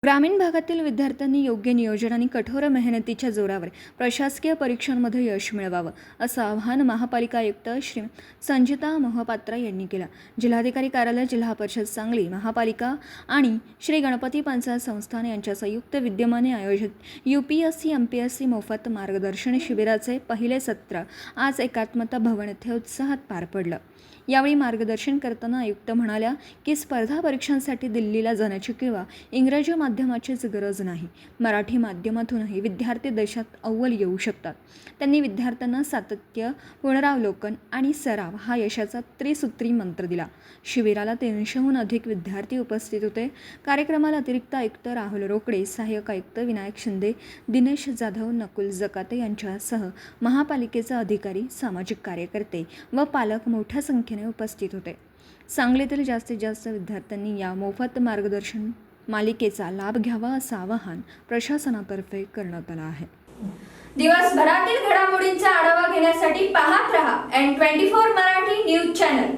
ग्रामीण भागातील विद्यार्थ्यांनी योग्य नियोजन आणि कठोर मेहनतीच्या जोरावर प्रशासकीय परीक्षांमध्ये यश मिळवावं असं आवाहन महापालिका आयुक्त श्री संजिता मोहपात्रा यांनी केलं. जिल्हाधिकारी कार्यालय, जिल्हा परिषद सांगली, महापालिका आणि श्री गणपती पंचायत संस्थान यांच्या संयुक्त विद्यमाने आयोजित UPSC MPSC मोफत मार्गदर्शन शिबिराचे पहिले सत्र आज एकात्मता भवन येथे उत्साहात पार पडलं. यावेळी मार्गदर्शन करताना आयुक्त म्हणाल्या की स्पर्धा परीक्षांसाठी दिल्लीला जाण्याची किंवा इंग्रजी माध्यमाचीच गरज नाही. मराठी माध्यमातूनही विद्यार्थी देशात अव्वल येऊ शकतात. त्यांनी विद्यार्थ्यांना सातत्य, पुनरावलोकन आणि सराव हा यशाचा त्रिसूत्री मंत्र दिला. शिबिराला 300हून अधिक विद्यार्थी उपस्थित होते. कार्यक्रमाला अतिरिक्त आयुक्त राहुल रोकडे, सहाय्यक आयुक्त विनायक शिंदे, दिनेश जाधव, नकुल जकाते यांच्यासह महापालिकेचे अधिकारी, सामाजिक कार्यकर्ते व पालक मोठ्या संख्येने उपस्थित होते. सांगलीतील जास्तीत जास्त विद्यार्थ्यांनी या मोफत मार्गदर्शन मालिकेचा लाभ घ्यावा असं आवाहन प्रशासनातर्फे करण्यात आलं आहे. दिवसभरातील घडामोडींचा आढावा घेण्यासाठी पाहत रहा N24 मराठी न्यूज चॅनल.